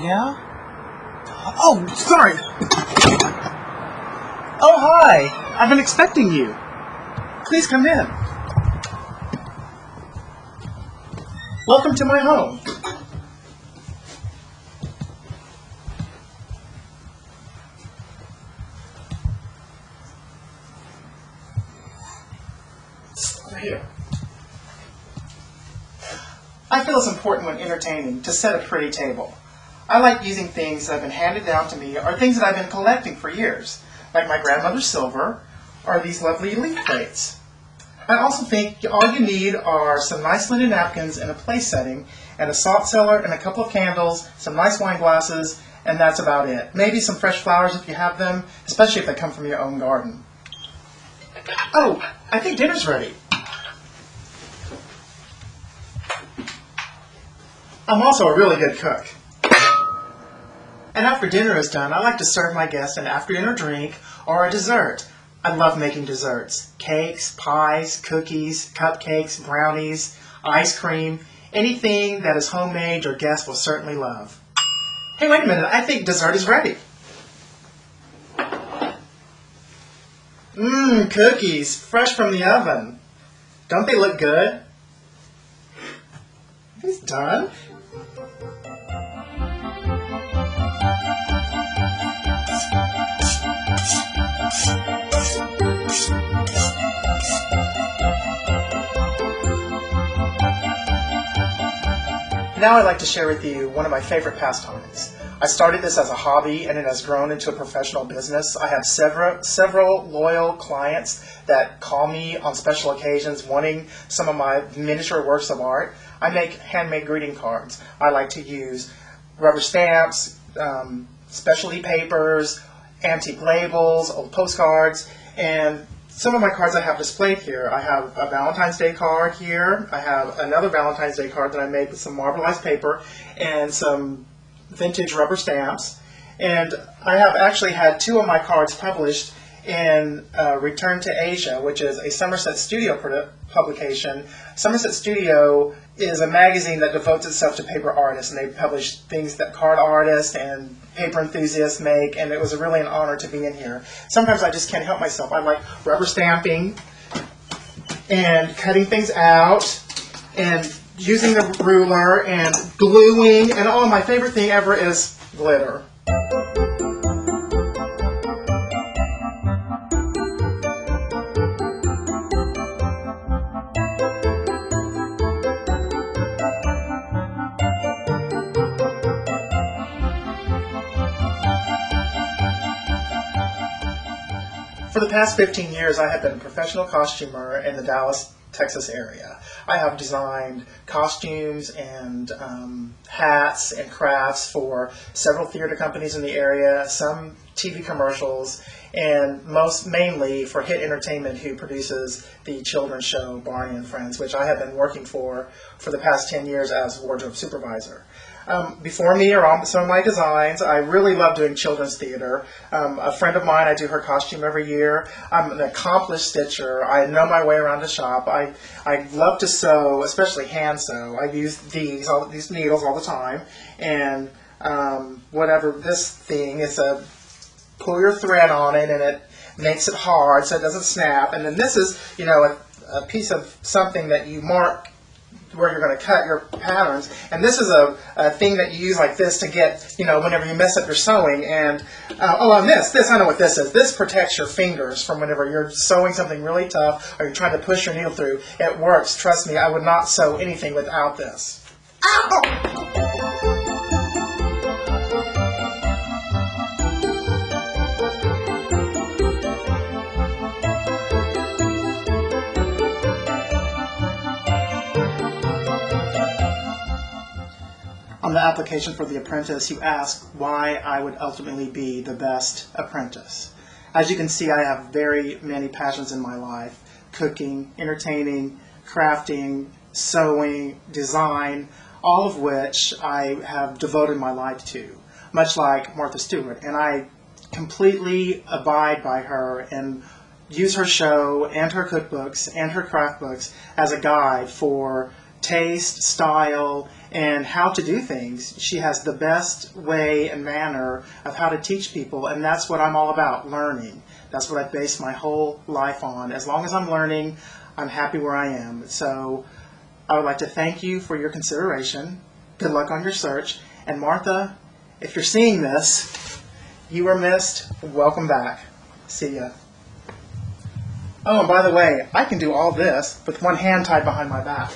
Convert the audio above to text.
Yeah? Oh, sorry. Oh, hi. I've been expecting you. Please come in. Welcome to my home. Over here. I feel it's important when entertaining to set a pretty table. I like using things that have been handed down to me or things that I've been collecting for years, like my grandmother's silver or these lovely leaf plates. I also think all you need are some nice linen napkins in a place setting, and a salt cellar and a couple of candles, some nice wine glasses, and that's about it. Maybe some fresh flowers if you have them, especially if they come from your own garden. Oh, I think dinner's ready. I'm also a really good cook. And after dinner is done, I like to serve my guests an after-dinner drink or a dessert. I love making desserts. Cakes, pies, cookies, cupcakes, brownies, ice cream, anything that is homemade your guests will certainly love. Hey, wait a minute, I think dessert is ready. Cookies, fresh from the oven. Don't they look good? He's done. Now I'd like to share with you one of my favorite pastimes. I started this as a hobby and it has grown into a professional business. I have several loyal clients that call me on special occasions wanting some of my miniature works of art. I make handmade greeting cards. I like to use rubber stamps, specialty papers, antique labels, old postcards, and some of my cards I have displayed here. I have a Valentine's Day card here. I have another Valentine's Day card that I made with some marbleized paper and some vintage rubber stamps. And I have actually had two of my cards published in Return to Asia, which is a Somerset Studio publication. Somerset Studio is a magazine that devotes itself to paper artists, and they publish things that card artists and paper enthusiasts make, and it was really an honor to be in here. Sometimes I just can't help myself. I like rubber stamping and cutting things out and using the ruler and gluing, and my favorite thing ever is glitter. For the past 15 years, I have been a professional costumer in the Dallas, Texas area. I have designed costumes and hats and crafts for several theater companies in the area, some TV commercials, and mainly for Hit Entertainment, who produces the children's show Barney and Friends, which I have been working for the past 10 years as wardrobe supervisor. Before me are all some of my designs. I really love doing children's theater. A friend of mine, I do her costume every year. I'm an accomplished stitcher. I know my way around the shop. I love to sew, especially hand sew. I use these needles all the time. And whatever this thing, it's a pull your thread on it, and it makes it hard so it doesn't snap. And then this is, a piece of something that you mark where you're going to cut your patterns, and this is a thing that you use like this to get, whenever you mess up your sewing. And and this, I know what this is. This protects your fingers from whenever you're sewing something really tough or you're trying to push your needle through. It works. Trust me, I would not sew anything without this. Ow! On the application for the Apprentice, you asked why I would ultimately be the best apprentice. As you can see, I have very many passions in my life: cooking, entertaining, crafting, sewing, design, all of which I have devoted my life to, much like Martha Stewart. And I completely abide by her and use her show and her cookbooks and her craft books as a guide for taste, style, and how to do things. She has the best way and manner of how to teach people, and that's what I'm all about, learning. That's what I base my whole life on. As long as I'm learning, I'm happy where I am. So I would like to thank you for your consideration. Good luck on your search. And Martha, if you're seeing this, you were missed. Welcome back. See ya. Oh, and by the way, I can do all this with one hand tied behind my back.